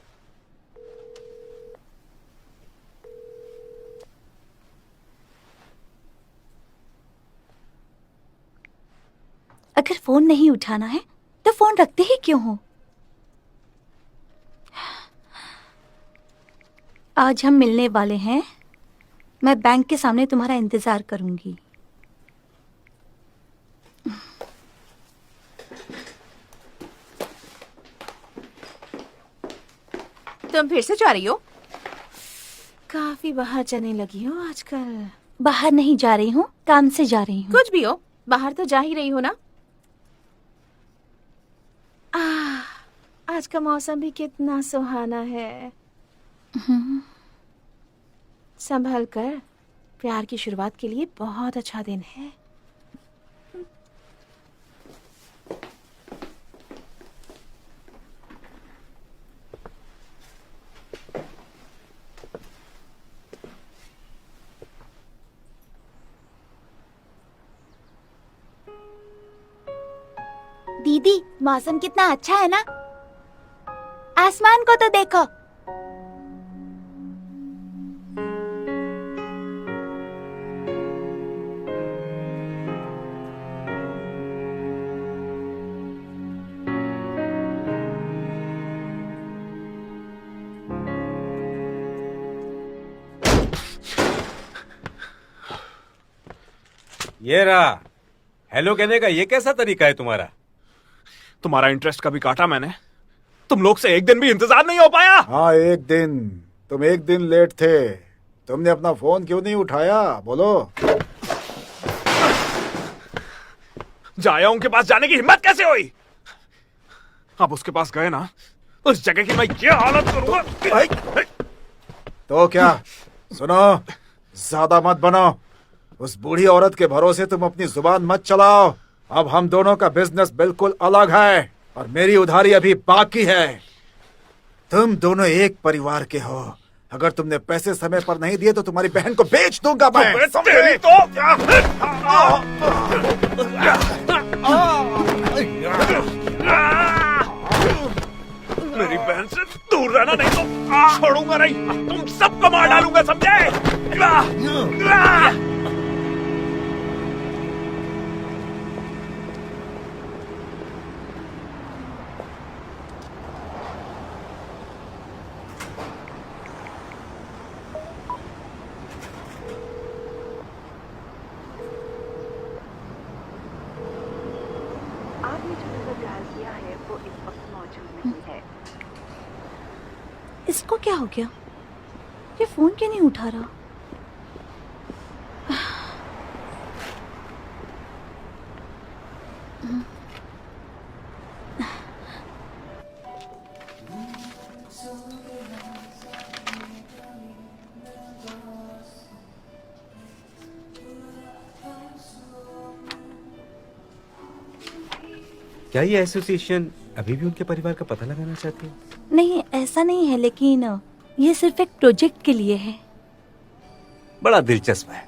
अगर फोन नहीं उठाना है तो फोन रखते ही क्यों हो? आज हम मिलने वाले हैं। मैं बैंक के सामने तुम्हारा इंतजार करूंगी। तुम फिर से जा रही हो? काफी बाहर जाने लगी हो आजकल। बाहर नहीं जा रही हूँ, काम से जा रही हूँ। कुछ भी हो, बाहर तो जा ही रही हो ना। आज का मौसम भी कितना सुहाना है। संभल कर, प्यार की शुरुआत के लिए बहुत अच्छा दिन है। दीदी, मौसम कितना अच्छा है ना? आसमान को तो देखो। ये रहा। हेलो कहने का ये कैसा तरीका है तुम्हारा? तुम्हारा इंटरेस्ट कभी काटा मैंने? तुम लोग से एक दिन भी इंतजार नहीं हो पाया? हाँ, एक दिन। तुम एक दिन लेट थे। तुमने अपना फोन क्यों नहीं उठाया? बोलो। जायाओं के पास जाने की हिम्मत कैसे हुई? अब उसके पास गए ना, उस जगह की मैं ये हालत करूंगा। तो क्या? सुनो, ज्यादा मत बनो। उस बूढ़ी औरत के भरोसे तुम अपनी जुबान मत चलाओ। अब हम दोनों का बिजनेस बिल्कुल अलग है और मेरी उधारी अभी बाकी है। तुम दोनों एक परिवार के हो। अगर तुमने पैसे समय पर नहीं दिए तो तुम्हारी बहन को बेच दूंगा मैं। मेरी बहन से दूर रहना, नहीं तो छोड़ूंगा नहीं, तुम सबको मार डालूंगा, समझे? आपने जो नंबर डायल किया है वो इस वक्त मौजूद नहीं है। इसको क्या हो गया? ये फोन क्यों नहीं उठा रहा? क्या ये एसोसिएशन अभी भी उनके परिवार का पता लगाना चाहती है? नहीं, ऐसा नहीं है, लेकिन ये सिर्फ एक प्रोजेक्ट के लिए है। बड़ा दिलचस्प है।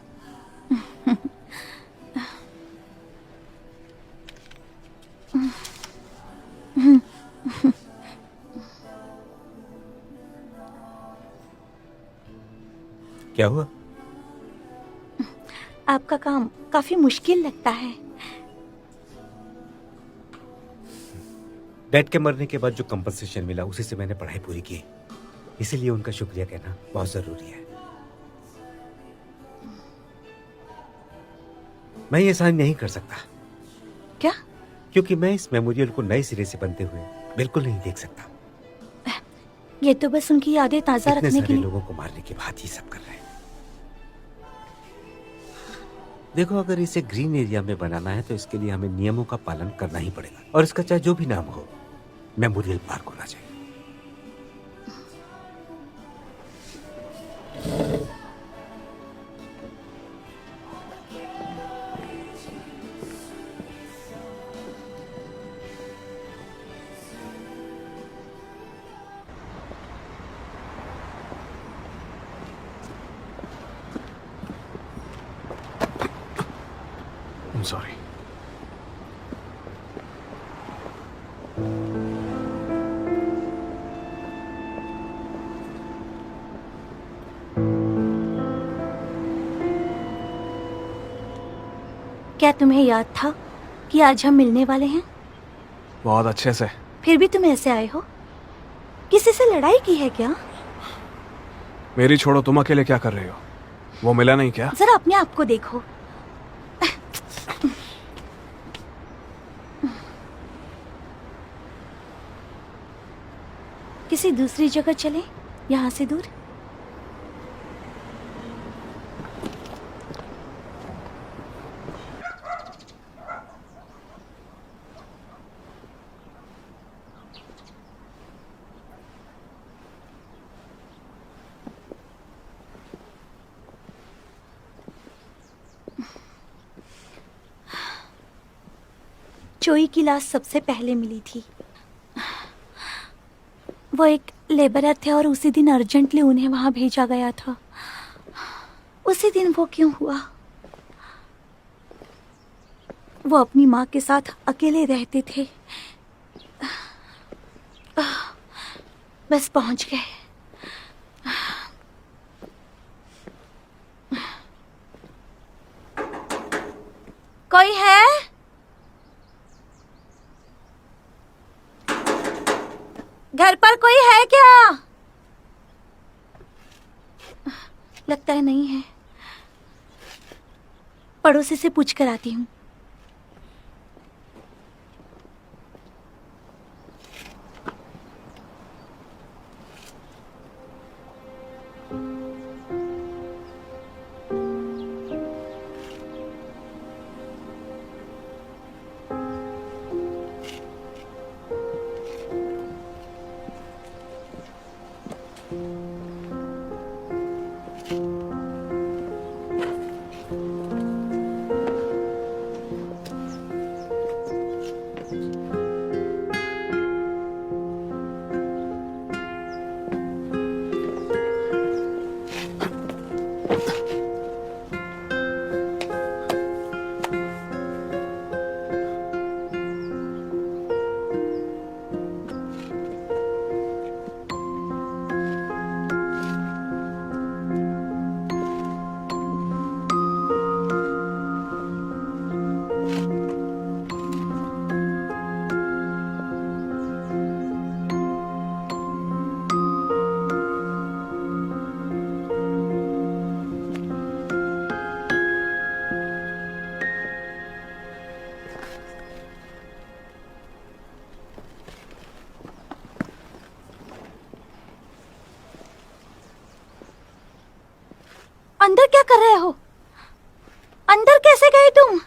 क्या हुआ? आपका काम काफी मुश्किल लगता है। डैड के मरने के बाद जो कंपनसेशन मिला उसी से मैंने पढ़ाई पूरी की, इसीलिए उनका शुक्रिया कहना बहुत जरूरी है। मैं ये साइन नहीं कर सकता। क्या? क्योंकि मैं इस मेमोरियल को नए सिरे से बनते हुए बिल्कुल नहीं देख सकता। ये तो बस उनकी यादें ताजा इतने रखने के सारे लिए। लोगों को मारने के बाद ये सब कर रहे हैं। देखो, अगर इसे ग्रीन एरिया में बनाना है तो इसके लिए हमें नियमों का पालन करना ही पड़ेगा, और इसका चाहे जो भी नाम हो, मेमोरियल पार्क होना चाहिए। I'm sorry. क्या तुम्हें याद था कि आज हम मिलने वाले हैं? बहुत अच्छे से। फिर भी तुम ऐसे आए हो? किसी से लड़ाई की है क्या? मेरी छोड़ो, तुम अकेले क्या कर रही हो? वो मिला नहीं क्या? जरा अपने आप को देखो। किसी दूसरी जगह चले, यहाँ से दूर। चोई की लाश सबसे पहले मिली थी। वो एक लेबरर थे और उसी दिन अर्जेंटली उन्हें वहां भेजा गया था। उसी दिन वो क्यों हुआ? वो अपनी माँ के साथ अकेले रहते थे। बस पहुंच गए। कोई है? घर पर कोई है क्या? लगता है नहीं है। पड़ोसी से पूछ कर आती हूँ। अंदर क्या कर रहे हो? अंदर कैसे गए तुम?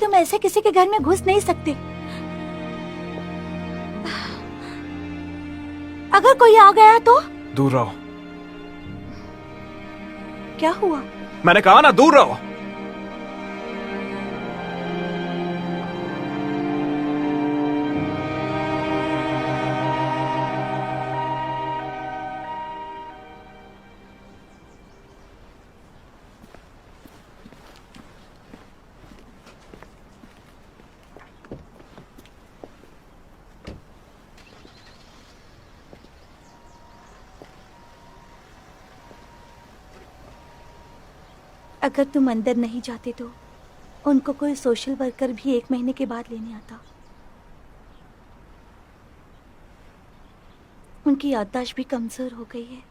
तुम ऐसे किसी के घर में घुस नहीं सकते। अगर कोई आ गया तो? दूर रहो। क्या हुआ? मैंने कहा ना, दूर रहो। अगर तुम अंदर नहीं जाते तो उनको कोई सोशल वर्कर भी 1 महीने के बाद लेने आता। उनकी याददाश्त भी कमजोर हो गई है।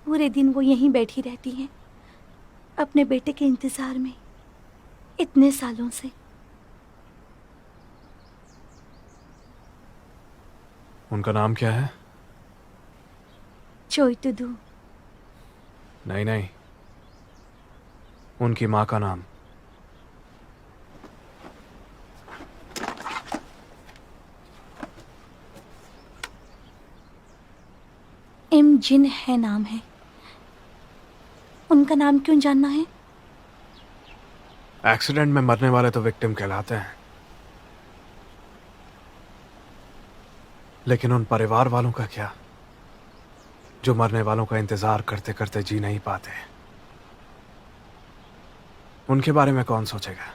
पूरे दिन वो यहीं बैठी रहती हैं, अपने बेटे के इंतजार में, इतने सालों से। उनका नाम क्या है? चोई टुडू। नहीं नहीं, उनकी माँ का नाम। इम जिन है नाम है। उनका नाम क्यों जानना है? एक्सीडेंट में मरने वाले तो विक्टिम कहलाते हैं, लेकिन उन परिवार वालों का क्या, जो मरने वालों का इंतजार करते करते जी नहीं पाते? उनके बारे में कौन सोचेगा?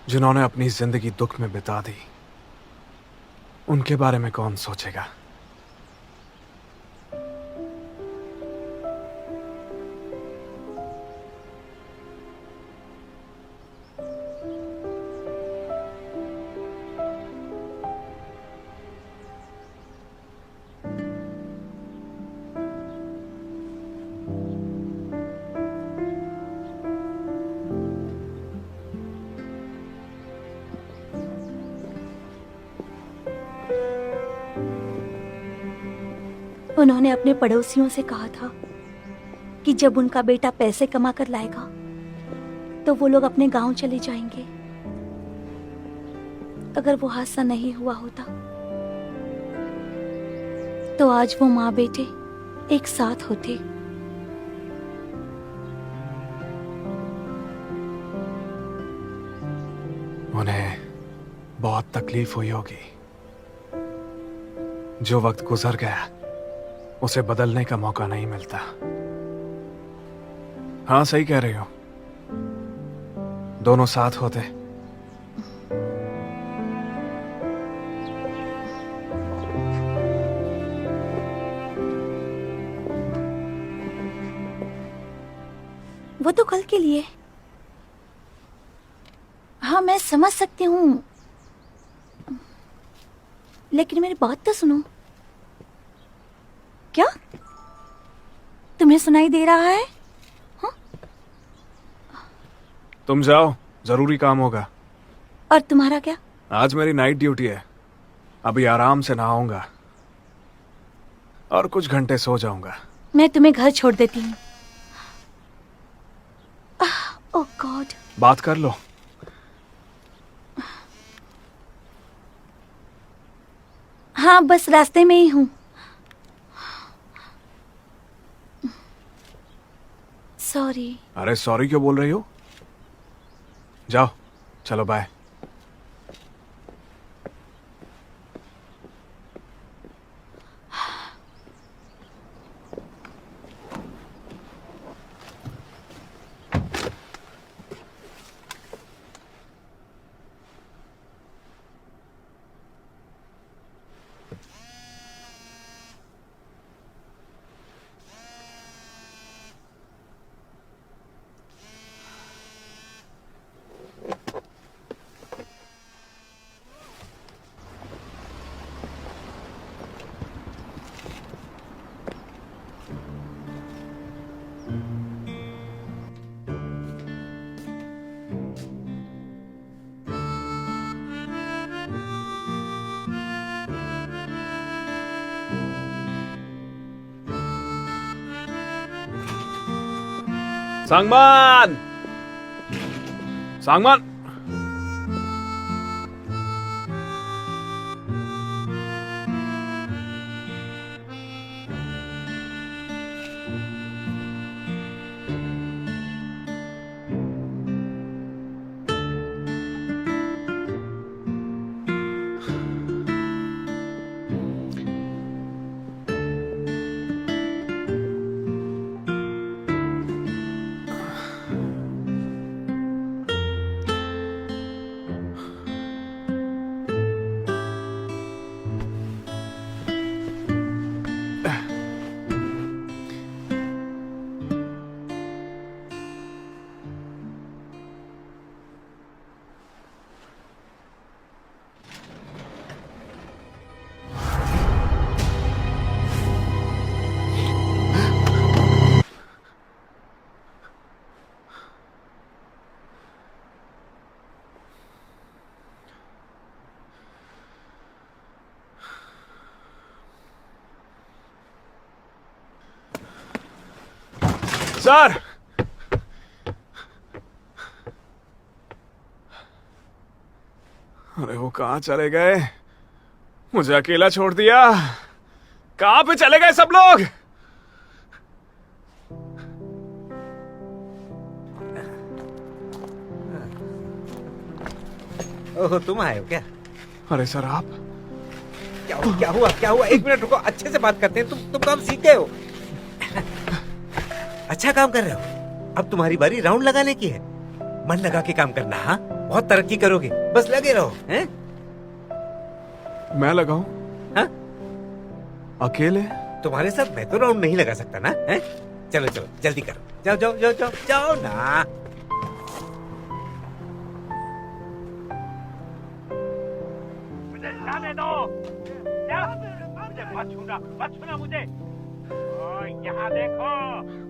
जिन्होंने अपनी जिंदगी दुख में बिता दी, उनके बारे में कौन सोचेगा? उन्होंने अपने पड़ोसियों से कहा था कि जब उनका बेटा पैसे कमा कर लाएगा तो वो लोग अपने गांव चले जाएंगे। अगर वो हादसा नहीं हुआ होता तो आज वो माँ बेटे एक साथ होते। उन्हें बहुत तकलीफ हुई होगी। जो वक्त गुजर गया उसे बदलने का मौका नहीं मिलता। हाँ, सही कह रही हो। दोनों साथ होते वो तो कल के लिए। हाँ, मैं समझ सकती हूँ, लेकिन मेरी बात तो सुनो। क्या तुम्हें सुनाई दे रहा है? हाँ? तुम जाओ, जरूरी काम होगा। और तुम्हारा क्या? आज मेरी नाइट ड्यूटी है, अभी आराम से नहाऊंगा। और कुछ घंटे सो जाऊंगा। मैं तुम्हें घर छोड़ देती हूँ। ओह गॉड। बात कर लो। हाँ, बस रास्ते में ही हूँ। सॉरी। अरे सॉरी क्यों बोल रही हो? जाओ, चलो बाय। सांगमान, सांगमान। सर, अरे वो कहाँ चले गए? मुझे अकेला छोड़ दिया। कहाँ पे चले गए सब लोग? ओह, तुम आए हो क्या? अरे सर आप? क्या हुआ? क्या हुआ? एक मिनट रुको, अच्छे से बात करते हैं। तुम काम सीख गए हो। अच्छा काम कर रहे हो। अब तुम्हारी बारी राउंड लगाने की है। मन लगा के काम करना। हाँ, बहुत तरक्की करोगे। बस लगे रहो। हैं? मैं लगाऊं? हाँ? अकेले? तुम्हारे साथ मैं तो राउंड नहीं लगा सकता ना। हैं? चलो चलो जल्दी करो। जाओ जाओ जाओ जाओ जाओ ना। मुझे जाने दो। क्या? मुझे मत छूना मुझे। ओ, यहाँ देखो।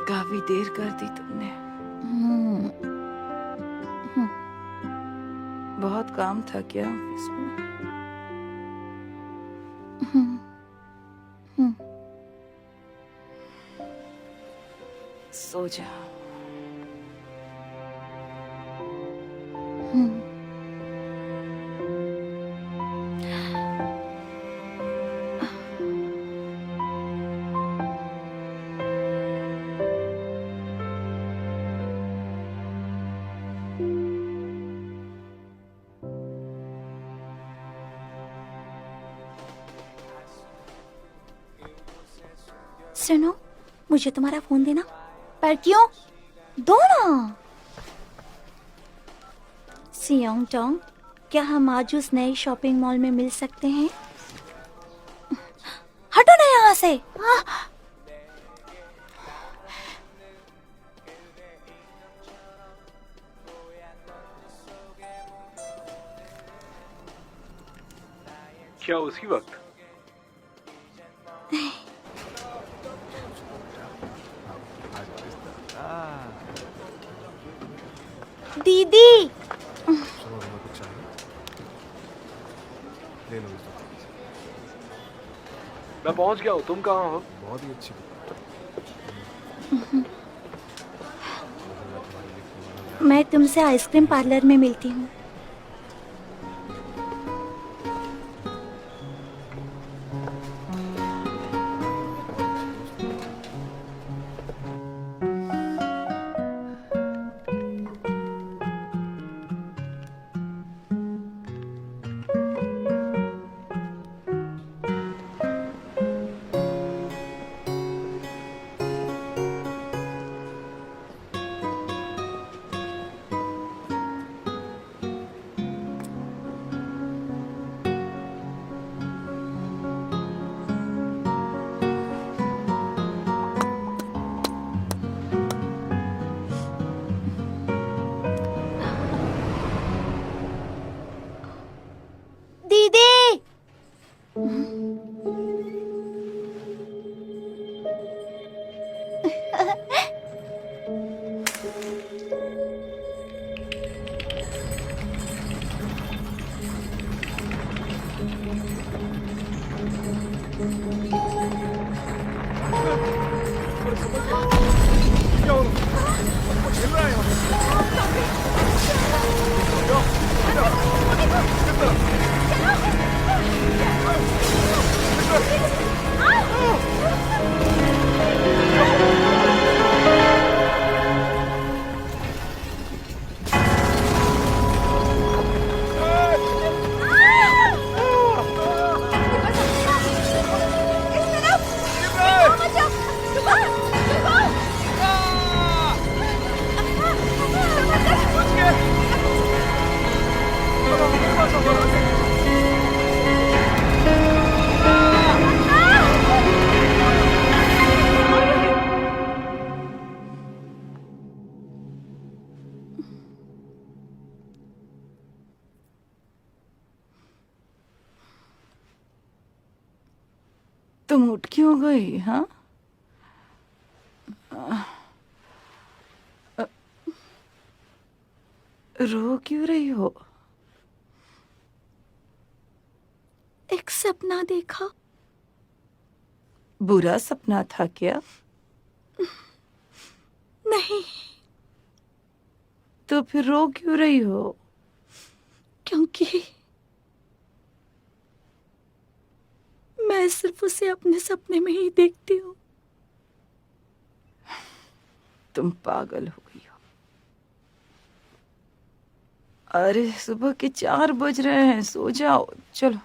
काफी देर कर दी तुमने। बहुत काम था क्या ऑफिस में? सो जा। सुनो, मुझे तुम्हारा फोन देना। पर क्यों? दो ना। सियोंग टोंग, क्या हम आज उस नए शॉपिंग मॉल में मिल सकते हैं? हटो ना यहाँ से। क्या उसी वक्त? दीदी, मैं पहुंच गया हूँ, तुम कहाँ हो? बहुत ही अच्छी। मैं तुमसे आइसक्रीम पार्लर में मिलती हूँ। दीदी, तुम उठ क्यों गई? हाँ, रो क्यों रही हो? एक सपना देखा। बुरा सपना था क्या? नहीं। तो फिर रो क्यों रही हो? क्योंकि मैं सिर्फ उसे अपने सपने में ही देखती हूँ। तुम पागल हो गई हो। अरे सुबह के 4 बज रहे हैं, सो जाओ। चलो।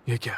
ये क्या?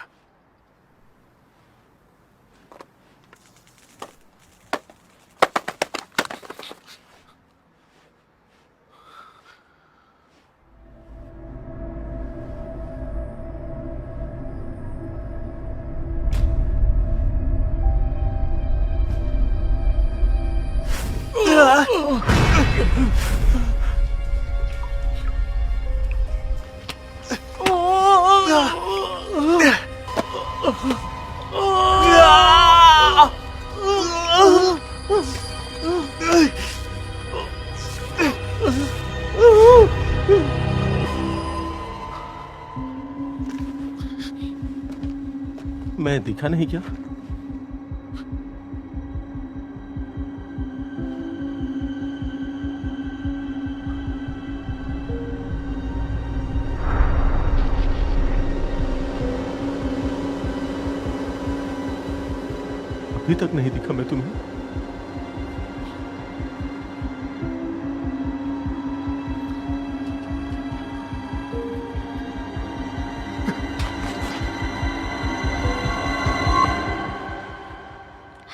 मैं दिखा नहीं क्या? अभी तक नहीं दिखा मैं तुम्हें?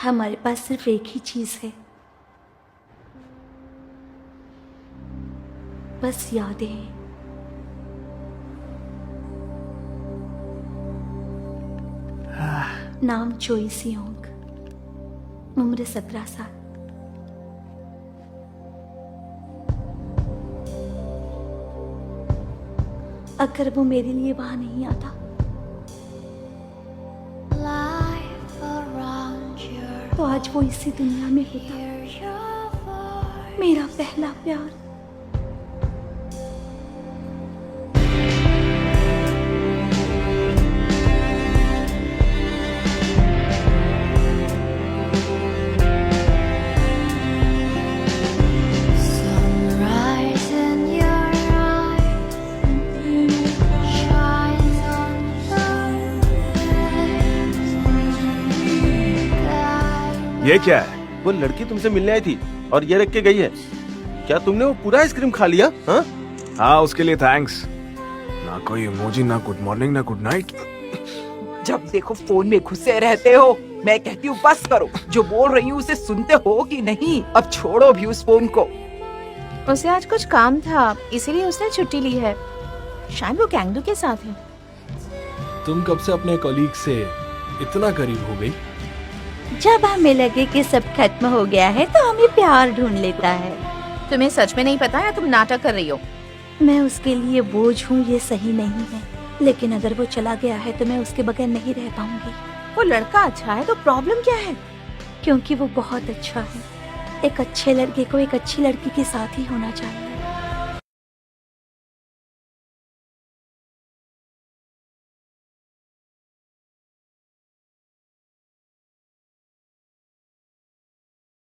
हमारे पास सिर्फ एक ही चीज है, बस यादें। नाम चोई सियोंग, उम्र 17 साल। अगर वो मेरे लिए वहां नहीं आता तो आज वो इसी दुनिया में होता। मेरा पहला प्यार। ये क्या है? वो लड़की तुमसे मिलने आई थी और ये रख के गई है। क्या तुमने वो पूरा आइसक्रीम खा लिया? हाँ हाँ, उसके लिए थैंक्स। ना कोई इमोजी, ना गुड मॉर्निंग, ना गुड नाइट। जब देखो फोन में घुसे रहते हो। मैं कहती हूँ बस करो, जो बोल रही हूँ उसे सुनते हो कि नहीं? अब छोड़ो भी उस फोन को। उसे आज कुछ काम था, इसीलिए उसने छुट्टी ली है। शायद वो कैंगडू के साथ है। तुम कब से अपने कॉलीग से इतना करीब हो गई? जब हमें लगे कि सब खत्म हो गया है तो हमें प्यार ढूंढ लेता है। तुम्हें सच में नहीं पता या तुम नाटक कर रही हो? मैं उसके लिए बोझ हूँ, ये सही नहीं है, लेकिन अगर वो चला गया है तो मैं उसके बगैर नहीं रह पाऊंगी। वो लड़का अच्छा है तो प्रॉब्लम क्या है? क्योंकि वो बहुत अच्छा है। एक अच्छे लड़के को एक अच्छी लड़की के साथ ही होना चाहिए।